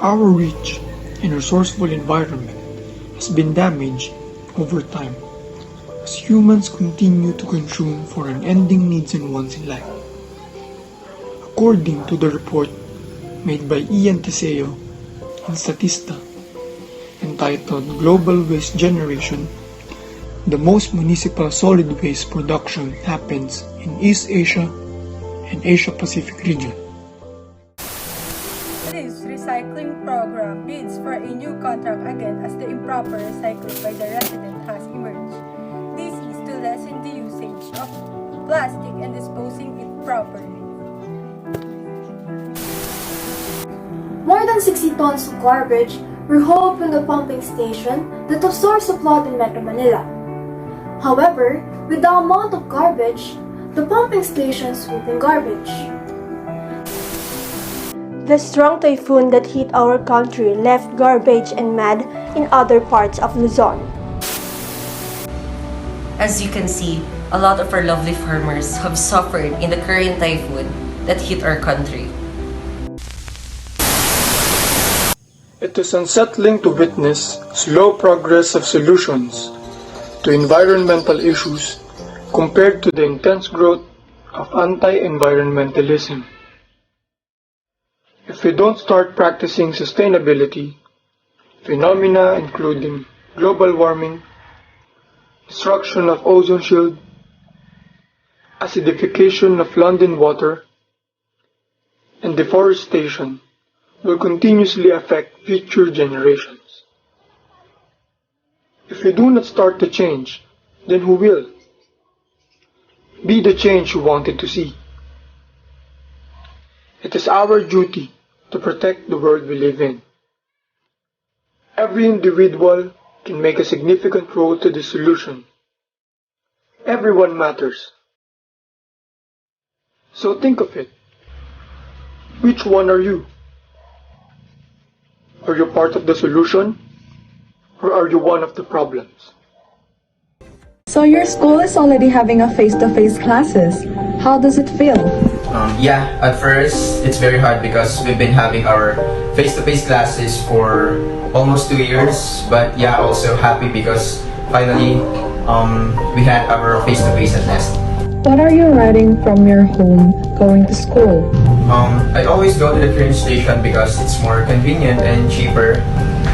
our rich and resourceful environment has been damaged over time as humans continue to consume for unending needs and wants in life. According to the report made by Ian Teseo and Statista entitled Global Waste Generation, the most municipal solid waste production happens in East Asia and Asia-Pacific region. This recycling program bids for a new contract again as the improper recycling by the resident has emerged. This is to lessen the usage of plastic and disposing it properly. More than 60 tons of garbage were hauled from the pumping station that absorbs the flood in Metro Manila. However, with the amount of garbage, the pumping station swooped in garbage. The strong typhoon that hit our country left garbage and mud in other parts of Luzon. As you can see, a lot of our lovely farmers have suffered in the current typhoon that hit our country. It is unsettling to witness slow progress of solutions to environmental issues compared to the intense growth of anti-environmentalism. If we don't start practicing sustainability, phenomena including global warming, destruction of ozone shield, acidification of London water, and deforestation will continuously affect future generations. If we do not start the change, then who will? Be the change you wanted to see. It is our duty to protect the world we live in. Every individual can make a significant role to the solution. Everyone matters. So think of it. Which one are you? Are you part of the solution? Or are you one of the problems? So your school is already having a face-to-face classes. How does it feel? Yeah, at first it's very hard because we've been having our face-to-face classes for almost 2 years. But yeah, also happy because finally we had our face-to-face at last. What are you riding from your home going to school? I always go to the train station because it's more convenient and cheaper,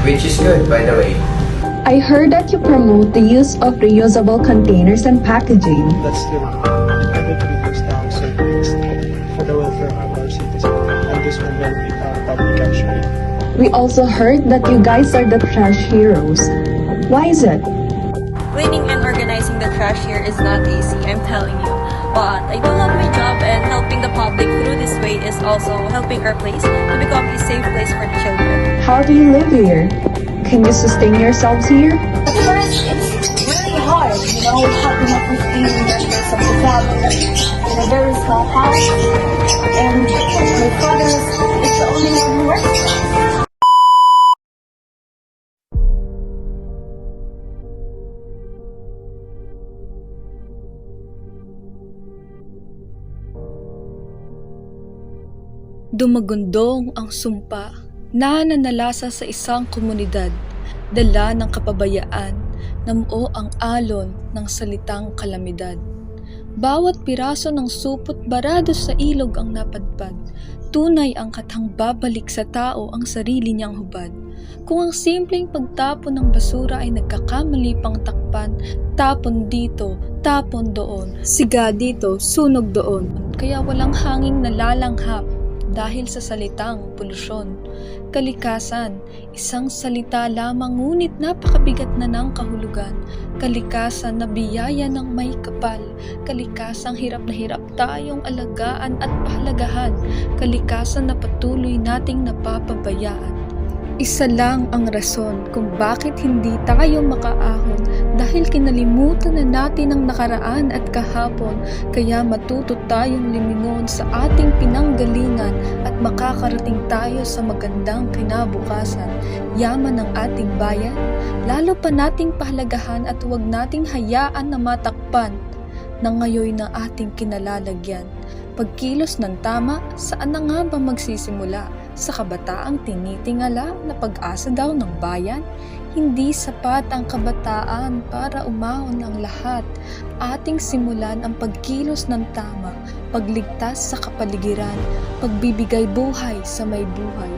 which is good, by the way. I heard that you promote the use of reusable containers and packaging. That's true. Everybody goes down service for the welfare of our citizens, and this will benefit our public actually. We also heard that you guys are the trash heroes. Why is it? Cleaning and organizing the trash here is not easy, I'm telling you. But I do love my job, and helping the public through this way is also helping our place to become a safe place for the children. How do you live here? Can you sustain yourselves here? At first, it's really hard, helping up with 15 members of the family in a very small house. And my father is the only one who works. Dumagundong ang sumpa na nanalasa sa isang komunidad, dala ng kapabayaan, namuo ang alon ng salitang kalamidad. Bawat piraso ng supot barado sa ilog ang napadpad, tunay ang katang babalik sa tao ang sarili niyang hubad. Kung ang simpleng pagtapon ng basura ay nagkakamali pang takpan, tapon dito, tapon doon, siga dito, sunog doon. Kaya walang hanging nalalanghap dahil sa salitang polusyon. Kalikasan, isang salita lamang ngunit napakabigat na ng kahulugan. Kalikasan na biyaya ng may kapal. Kalikasang hirap na hirap tayong alagaan at pahalagahan. Kalikasan na patuloy nating napapabayaan. Isa lang ang rason kung bakit hindi tayo makaahon dahil kinalimutan na natin ang nakaraan at kahapon, kaya matuto tayong limingon sa ating pinanggalingan at makakarating tayo sa magandang kinabukasan. Yaman ng ating bayan, lalo pa nating pahalagahan at huwag nating hayaan na matakpan ng ngayon na ating kinalalagyan. Pagkilos ng tama, saan na nga ba magsisimula? sa kabataang tinitingala na pag-asa daw ng bayan, hindi sapat ang kabataan para umahon ang lahat. Ating simulan ang pagkilos ng tama, pagligtas sa kapaligiran, pagbibigay buhay sa may buhay.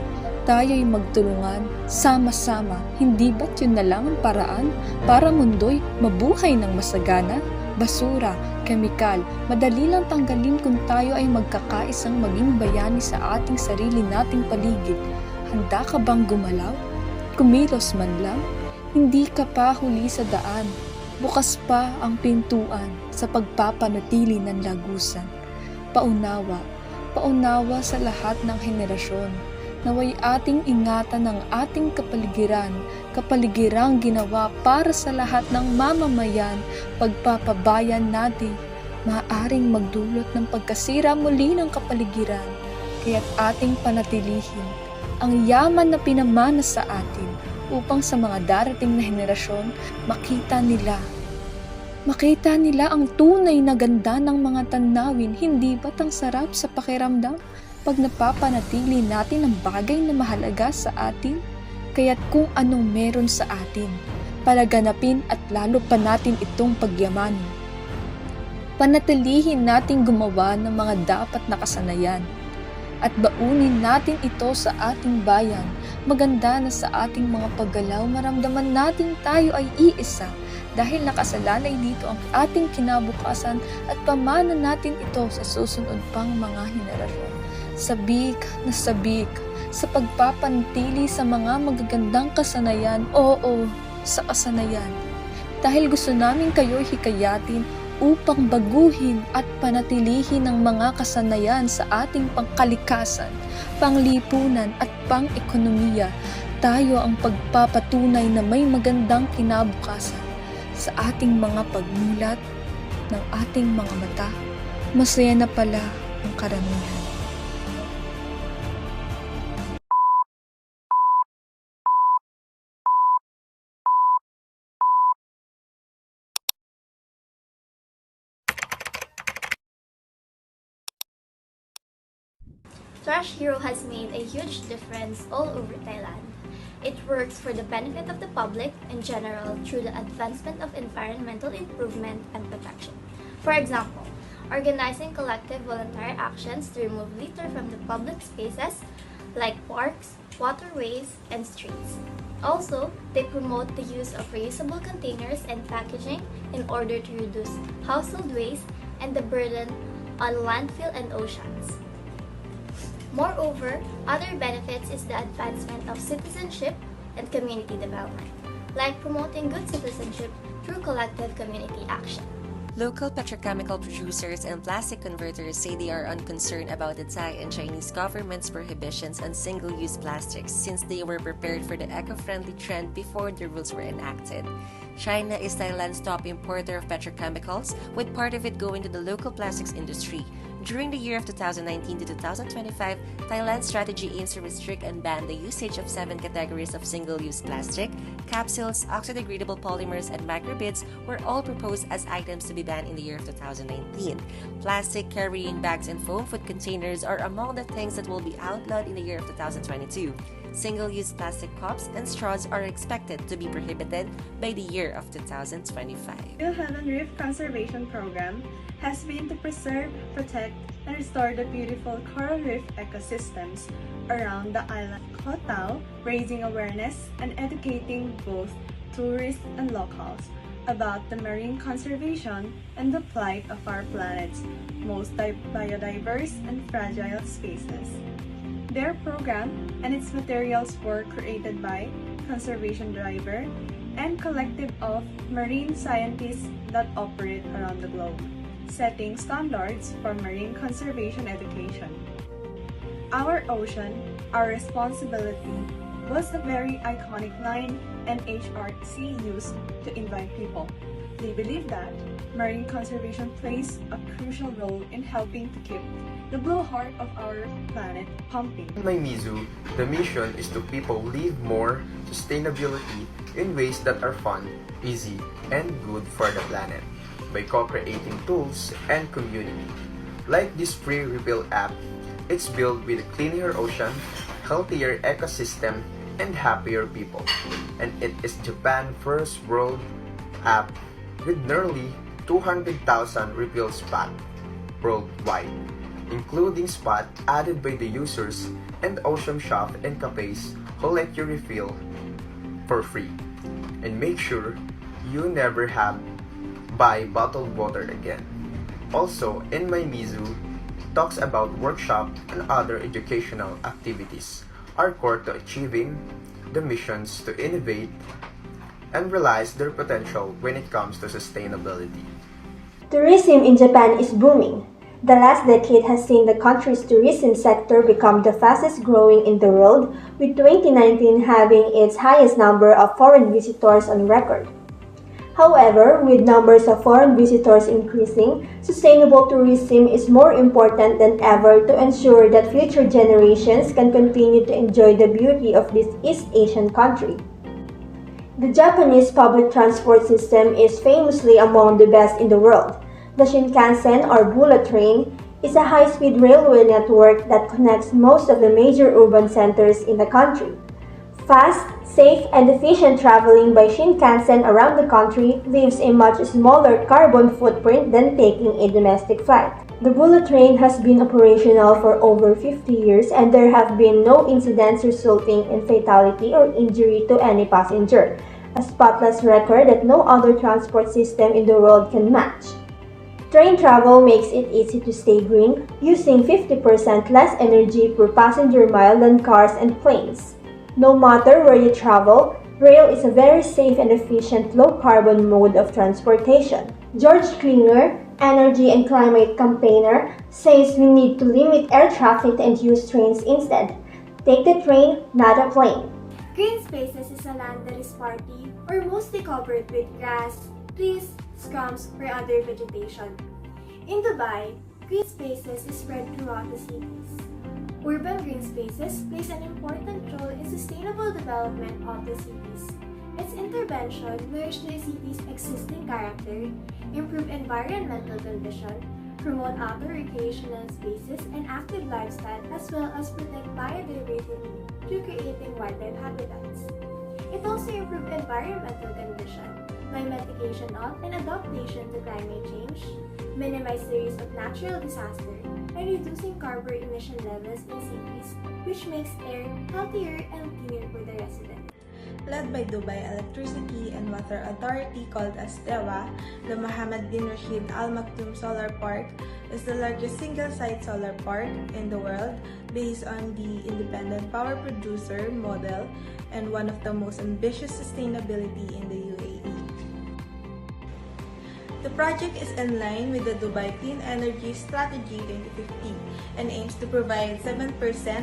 Tayo'y magtulungan, sama-sama, hindi ba't yun na lang ang paraan para mundo'y mabuhay ng masagana? Basura, kemikal, madali lang tanggalin kung tayo ay magkakaisang maging bayani sa ating sarili nating paligid. Handa ka bang gumalaw? Kumilos man lang? Hindi ka pa huli sa daan. Bukas pa ang pintuan sa pagpapanatili ng lagusan. Paunawa, paunawa sa lahat ng henerasyon. Naway ating ingatan ang ating kapaligirang ginawa para sa lahat ng mamamayan. Pagpapabayan natin, maaaring magdulot ng pagkasira muli ng kapaligiran. Kaya't ating panatilihin ang yaman na pinamana sa atin upang sa mga darating na henerasyon makita nila ang tunay na ganda ng mga tanawin. Hindi ba't ang sarap sa pakiramdam pag napapanatili natin ang bagay na mahalaga sa atin? Kaya't kung anong meron sa atin, palaganapin at lalo pa natin itong pagyamanin. Panatilihin natin gumawa ng mga dapat na kasanayan at baunin natin ito sa ating bayan. Maganda na sa ating mga paggalaw maramdaman natin tayo ay iisa dahil nakasalalay dito ang ating kinabukasan at pamana natin ito sa susunod pang mga henerasyon. Sabik na sabik sa pagpapanatili sa mga magagandang kasanayan, oo, sa kasanayan. Dahil gusto namin kayo'y hikayatin upang baguhin at panatilihin ang mga kasanayan sa ating pangkalikasan, panglipunan at pang-ekonomiya. Tayo ang pagpapatunay na may magandang kinabukasan sa ating mga pagmulat ng ating mga mata. Masaya na pala ang karamihan. Trash Hero has made a huge difference all over Thailand. It works for the benefit of the public in general through the advancement of environmental improvement and protection. For example, organizing collective voluntary actions to remove litter from the public spaces like parks, waterways, and streets. Also, they promote the use of reusable containers and packaging in order to reduce household waste and the burden on landfill and oceans. Moreover, other benefits is the advancement of citizenship and community development, like promoting good citizenship through collective community action. Local petrochemical producers and plastic converters say they are unconcerned about the Thai and Chinese government's prohibitions on single-use plastics since they were prepared for the eco-friendly trend before the rules were enacted. China is Thailand's top importer of petrochemicals, with part of it going to the local plastics industry. During the year of 2019 to 2025, Thailand's strategy aims to restrict and ban the usage of 7 categories of single-use plastic. Capsules, oxidegradable polymers, and microbeads were all proposed as items to be banned in the year of 2019. Plastic carrying bags and foam food containers are among the things that will be outlawed in the year of 2022. Single-use plastic cups and straws are expected to be prohibited by the year of 2025. The Heaven Reef Conservation Program has been to preserve, protect, and restore the beautiful coral reef ecosystems around the island Koh Tao, raising awareness and educating both tourists and locals about the marine conservation and the plight of our planet's most biodiverse and fragile species. Their program and its materials were created by Conservation Driver and collective of marine scientists that operate around the globe, setting standards for marine conservation education. Our ocean, our responsibility was a very iconic line and HRC used to invite people. They believe that marine conservation plays a crucial role in helping to keep the blue heart of our planet pumping. In my Mizu, the mission is to people live more sustainability in ways that are fun, easy, and good for the planet by co-creating tools and community. Like this free rebuild app, it's built with a cleaner ocean, healthier ecosystem, and happier people. And it is Japan's first world app with nearly 200,000 refill spots worldwide, including spots added by the users and awesome shops and cafes who let you refill for free. And make sure you never have buy bottled water again. Also, in my Mizu talks about workshop and other educational activities are core to achieving the missions to innovate and realize their potential when it comes to sustainability. Tourism in Japan is booming. The last decade has seen the country's tourism sector become the fastest growing in the world, with 2019 having its highest number of foreign visitors on record. However, with numbers of foreign visitors increasing, sustainable tourism is more important than ever to ensure that future generations can continue to enjoy the beauty of this East Asian country. The Japanese public transport system is famously among the best in the world. The Shinkansen or bullet train is a high-speed railway network that connects most of the major urban centers in the country. Fast, safe, and efficient traveling by Shinkansen around the country leaves a much smaller carbon footprint than taking a domestic flight. The bullet train has been operational for over 50 years and there have been no incidents resulting in fatality or injury to any passenger, a spotless record that no other transport system in the world can match. Train travel makes it easy to stay green, using 50% less energy per passenger mile than cars and planes. No matter where you travel, rail is a very safe and efficient low-carbon mode of transportation. George Klinger, energy and climate campaigner, says we need to limit air traffic and use trains instead. Take the train, not a plane. Green spaces is a land that is partly or mostly covered with grass, trees, scrubs, or other vegetation. In Dubai, green spaces is spread throughout the cities. Urban green spaces plays an important role in sustainable development of the cities. Its intervention nourish the city's existing character, improve environmental condition, promote outdoor recreational spaces and active lifestyle, as well as protect biodiversity through creating wildlife habitats. It also improves environmental condition by mitigation of and adaptation to climate change, minimize the risk of natural disaster, and reducing carbon emission levels in cities, which makes air healthier and cleaner for the residents. Led by Dubai Electricity and Water Authority called as DEWA, the Mohammed bin Rashid Al Maktoum Solar Park is the largest single-site solar park in the world based on the independent power producer model and one of the most ambitious sustainability in the UAE. The project is in line with the Dubai Clean Energy Strategy 2050 and aims to provide 7%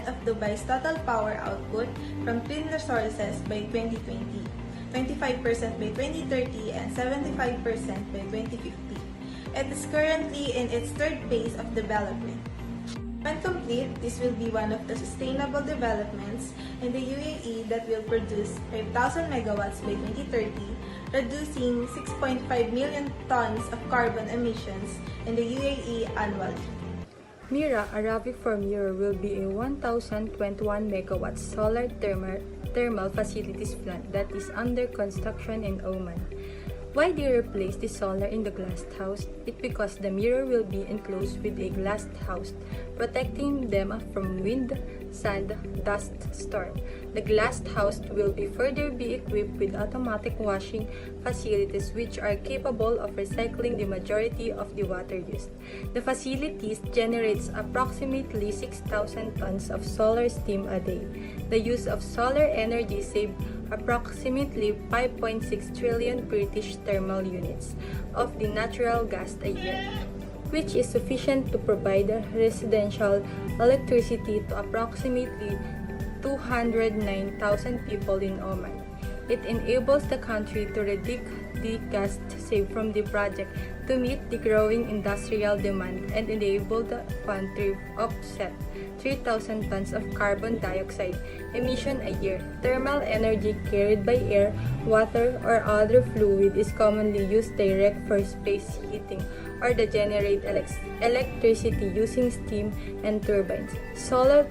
of Dubai's total power output from clean resources by 2020, 25% by 2030, and 75% by 2050. It is currently in its third phase of development. When complete, this will be one of the sustainable developments in the UAE that will produce 5,000 megawatts by 2030, reducing 6.5 million tons of carbon emissions in the UAE annually. Mira, Arabic for mirror, will be a 1,021 megawatts solar thermal facilities plant that is under construction in Oman. Why they replace the solar in the glass house? It's because the mirror will be enclosed with a glass house, protecting them from wind, sand, dust storm. The glass house will further be equipped with automatic washing facilities which are capable of recycling the majority of the water used. The facilities generates approximately 6,000 tons of solar steam a day. The use of solar energy saves approximately 5.6 trillion British thermal units of the natural gas a year, which is sufficient to provide residential electricity to approximately 209,000 people in Oman. It enables the country to reduce the gas saved from the project to meet the growing industrial demand and enable the country to offset 3,000 tons of carbon dioxide emission a year. Thermal energy carried by air, water, or other fluid is commonly used direct for space heating or that generate electricity using steam and turbines. Solar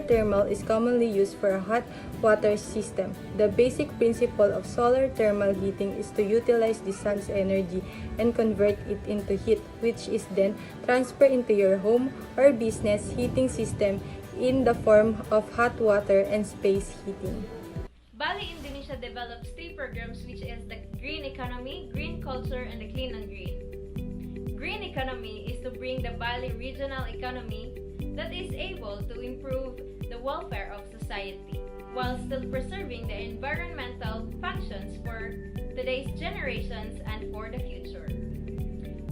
thermal is commonly used for a hot water system. The basic principle of solar thermal heating is to utilize the sun's energy and convert it into heat, which is then transferred into your home or business heating system in the form of hot water and space heating. Bali, Indonesia develops 3 programs, which is the Green Economy, Green Culture, and the Clean and Green. Green Economy is to bring the Bali regional economy that is able to improve the welfare of society, while still preserving the environmental functions for today's generations and for the future.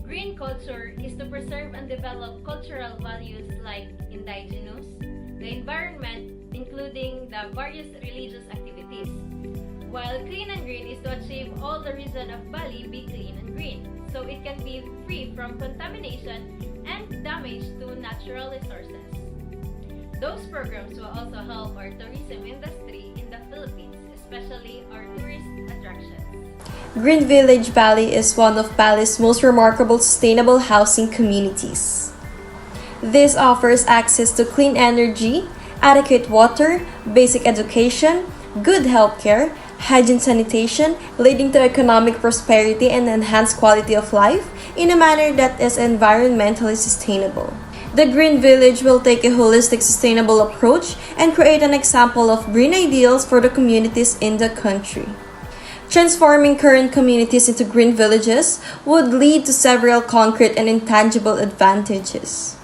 Green Culture is to preserve and develop cultural values like indigenous, the environment, including the various religious activities, while Clean and Green is to achieve all the region of Bali be clean and green, so it can be free from contamination and damage to natural resources. Those programs will also help our tourism industry in the Philippines, especially our tourist attractions. Green Village Bali is one of Bali's most remarkable sustainable housing communities. This offers access to clean energy, adequate water, basic education, good healthcare, hygiene sanitation, leading to economic prosperity and enhanced quality of life in a manner that is environmentally sustainable. The Green Village will take a holistic, sustainable approach and create an example of green ideals for the communities in the country. Transforming current communities into green villages would lead to several concrete and intangible advantages.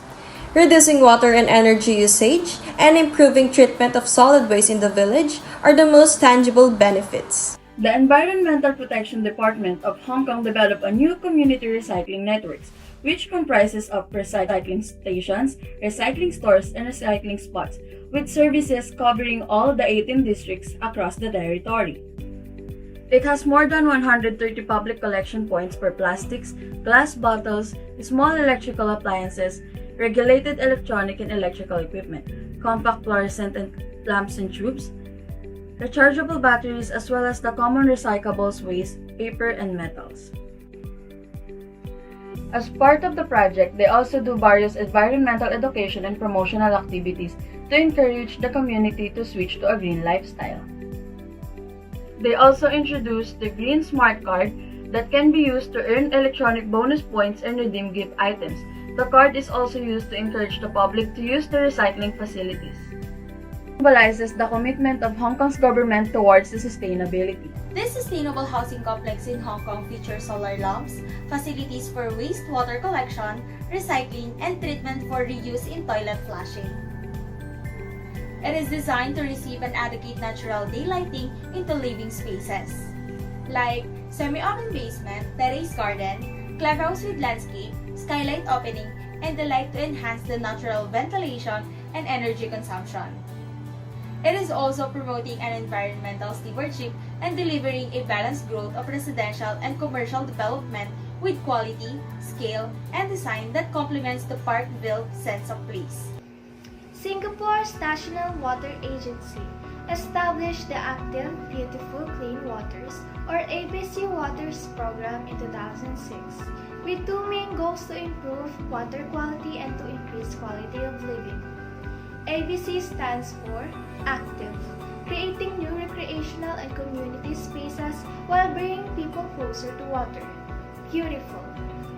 Reducing water and energy usage and improving treatment of solid waste in the village are the most tangible benefits. The Environmental Protection Department of Hong Kong developed a new community recycling networks, which comprises of recycling stations, recycling stores, and recycling spots, with services covering all the 18 districts across the territory. It has more than 130 public collection points for plastics, glass bottles, small electrical appliances, regulated electronic and electrical equipment, compact fluorescent and lamps and tubes, rechargeable batteries, as well as the common recyclables waste, paper, and metals. As part of the project, they also do various environmental education and promotional activities to encourage the community to switch to a green lifestyle. They also introduced the Green Smart Card that can be used to earn electronic bonus points and redeem gift items. The card is also used to encourage the public to use the recycling facilities. It symbolizes the commitment of Hong Kong's government towards the sustainability. This sustainable housing complex in Hong Kong features solar lamps, facilities for wastewater collection, recycling, and treatment for reuse in toilet flushing. It is designed to receive and adequate natural daylighting into living spaces, like semi-open basement, terrace garden, clubhouse with landscape, skylight opening, and the light to enhance the natural ventilation and energy consumption. It is also promoting an environmental stewardship and delivering a balanced growth of residential and commercial development with quality, scale, and design that complements the Parkville sense of place. Singapore's National Water Agency established the Active, Beautiful Clean Waters or ABC Waters program in 2006 with 2 main goals to improve water quality and to increase quality of living. ABC stands for Active, creating new recreational and community spaces while bringing people closer to water. Beautiful,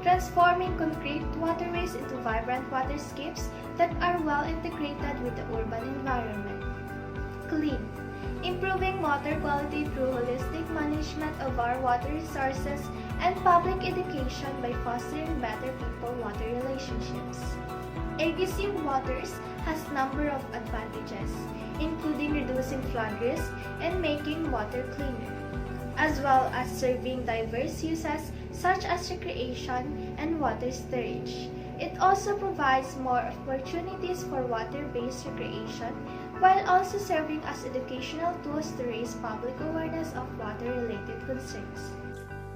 transforming concrete waterways into vibrant waterscapes that are well integrated with the urban environment. Clean, improving water quality through holistic management of our water resources and public education by fostering better people-water relationships. ABC Waters has a number of advantages, including reducing flood risk and making water cleaner, as well as serving diverse uses such as recreation and water storage. It also provides more opportunities for water-based recreation while also serving as educational tools to raise public awareness of water-related concerns.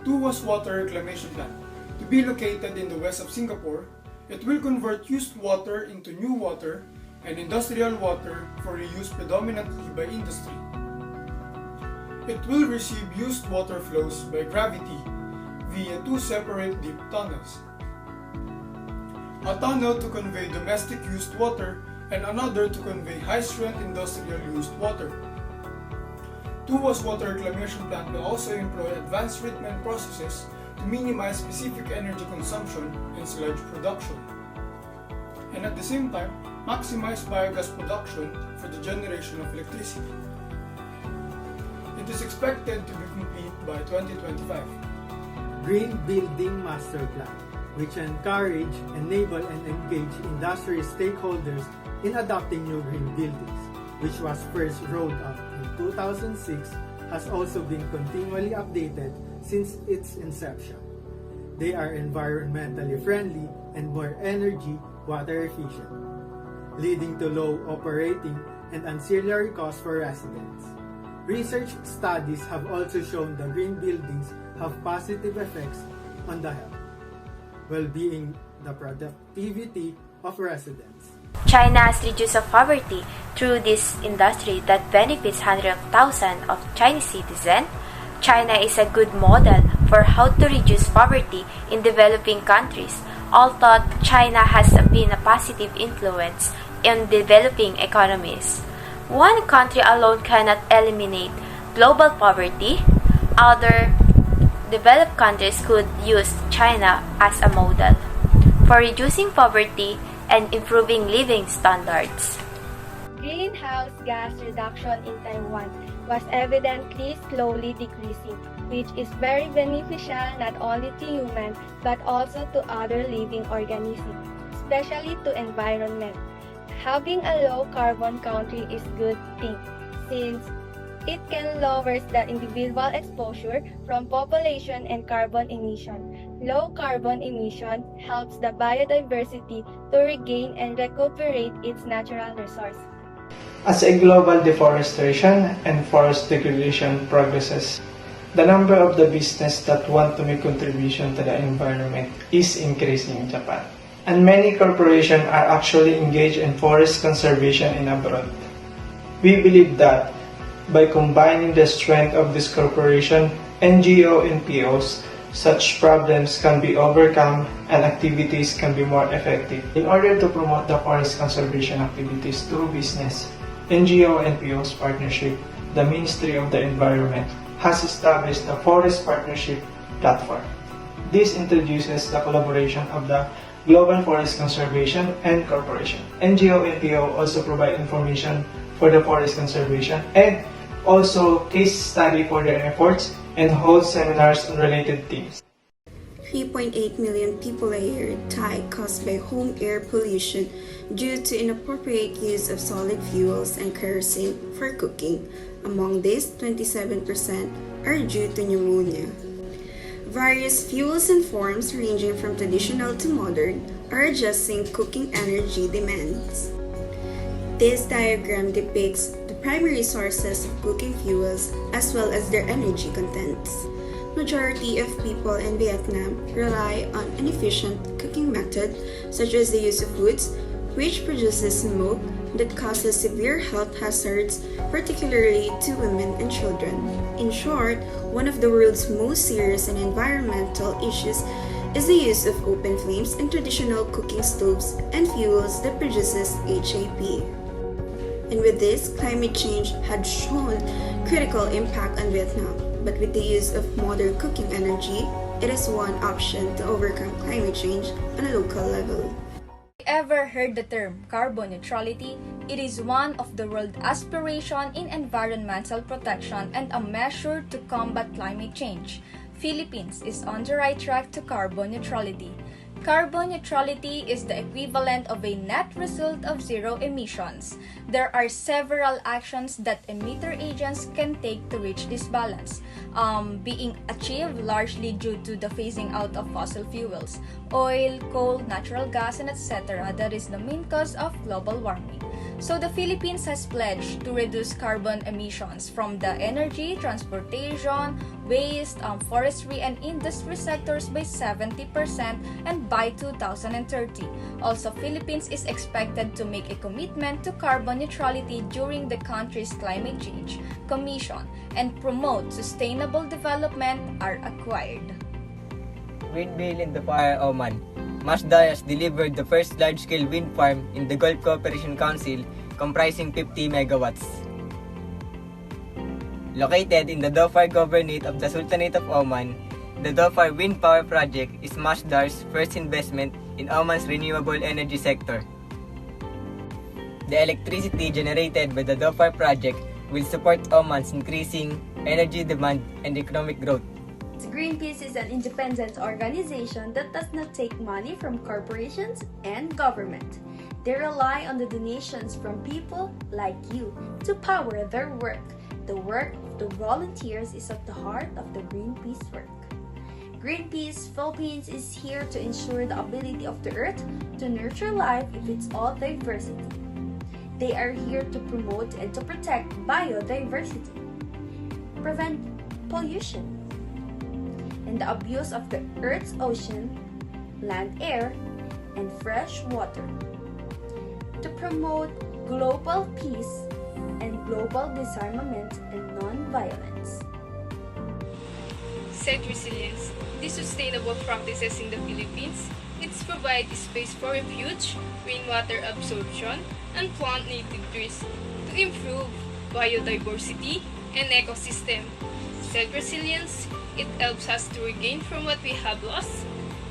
Tuas Water Reclamation Plant. To be located in the west of Singapore, it will convert used water into new water and industrial water for reuse predominantly by industry. It will receive used water flows by gravity via 2 separate deep tunnels. a tunnel to convey domestic used water, and another to convey high-strength industrial used water. Tuwa's water reclamation plant will also employ advanced treatment processes to minimize specific energy consumption and sludge production, and at the same time, maximize biogas production for the generation of electricity. It is expected to be complete by 2025. Green Building Master Plan, which encourage, enable, and engage industry stakeholders in adopting new green buildings, which was first rolled out in 2006, has also been continually updated since its inception. They are environmentally friendly and more energy, water efficient, leading to low operating and ancillary costs for residents. Research studies have also shown that green buildings have positive effects on the health, well-being, the productivity of residents. China has reduced poverty through this industry that benefits hundreds of thousands of Chinese citizens. China is a good model for how to reduce poverty in developing countries, although China has been a positive influence in developing economies. One country alone cannot eliminate global poverty. Other developed countries could use China as a model for reducing poverty and improving living standards. Greenhouse gas reduction in Taiwan was evidently slowly decreasing, which is very beneficial not only to humans but also to other living organisms, especially to environment. Having a low carbon country is good thing since it can lower the individual exposure from population and carbon emission. Low carbon emission helps the biodiversity to regain and recuperate its natural resource. As a global deforestation and forest degradation progresses, the number of the business that want to make contribution to the environment is increasing in Japan. And many corporations are actually engaged in forest conservation in abroad. We believe that by combining the strength of this corporation, NGO and POs, such problems can be overcome and activities can be more effective. In order to promote the forest conservation activities through business, NGO and POs partnership, the Ministry of the Environment has established the Forest Partnership Platform. This introduces the collaboration of the Global Forest Conservation and Corporation. NGO and PO also provide information for the forest conservation and also case study for their efforts and hold seminars on related themes. 3.8 million people a year die caused by home air pollution due to inappropriate use of solid fuels and kerosene for cooking. Among these, 27% are due to pneumonia. Various fuels and forms ranging from traditional to modern are adjusting cooking energy demands. This diagram depicts the primary sources of cooking fuels as well as their energy contents. Majority of people in Vietnam rely on an efficient cooking method such as the use of woods, which produces smoke that causes severe health hazards, particularly to women and children. In short, one of the world's most serious and environmental issues is the use of open flames in traditional cooking stoves and fuels that produces HAP. And with this, climate change had shown critical impact on Vietnam. But with the use of modern cooking energy, it is one option to overcome climate change on a local level. Ever heard the term carbon neutrality? It is one of the world's aspirations in environmental protection and a measure to combat climate change. Philippines is on the right track to carbon neutrality. Carbon neutrality is the equivalent of a net result of zero emissions. There are several actions that emitter agents can take to reach this balance, being achieved largely due to the phasing out of fossil fuels, oil, coal, natural gas, and etc. That is the main cause of global warming. So the Philippines has pledged to reduce carbon emissions from the energy, transportation, waste, forestry, and industry sectors by 70% and by 2030. Also, Philippines is expected to make a commitment to carbon neutrality during the country's Climate Change Commission and promote sustainable development are acquired. Windmill in the Fire Oman. Masdar has delivered the first large-scale wind farm in the Gulf Cooperation Council comprising 50 megawatts. Located in the Dhofar Governorate of the Sultanate of Oman, the Dhofar Wind Power Project is Masdar's first investment in Oman's renewable energy sector. The electricity generated by the Dhofar project will support Oman's increasing energy demand and economic growth. Greenpeace is an independent organization that does not take money from corporations and government. They rely on the donations from people like you to power their work. The work of the volunteers is at the heart of the Greenpeace work. Greenpeace Philippines is here to ensure the ability of the earth to nurture life with its all diversity. They are here to promote and to protect biodiversity, prevent pollution, and the abuse of the Earth's ocean, land, air, and fresh water, to promote global peace and global disarmament and non-violence. Set resilience. These sustainable practices in the Philippines provide space for refuge, rainwater absorption, and plant native trees to improve biodiversity and ecosystem. Set resilience, it helps us to regain from what we have lost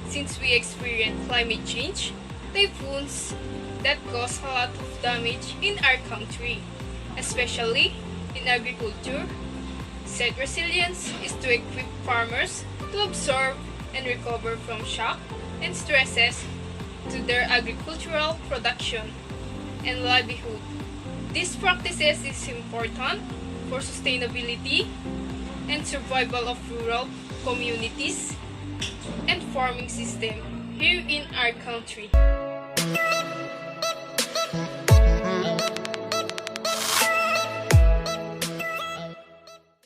since we experience climate change, typhoons that cause a lot of damage in our country, especially in agriculture. Set resilience is to equip farmers to absorb and recover from shock and stresses to their agricultural production and livelihood. These practices is important for sustainability and survival of rural communities and farming system here in our country.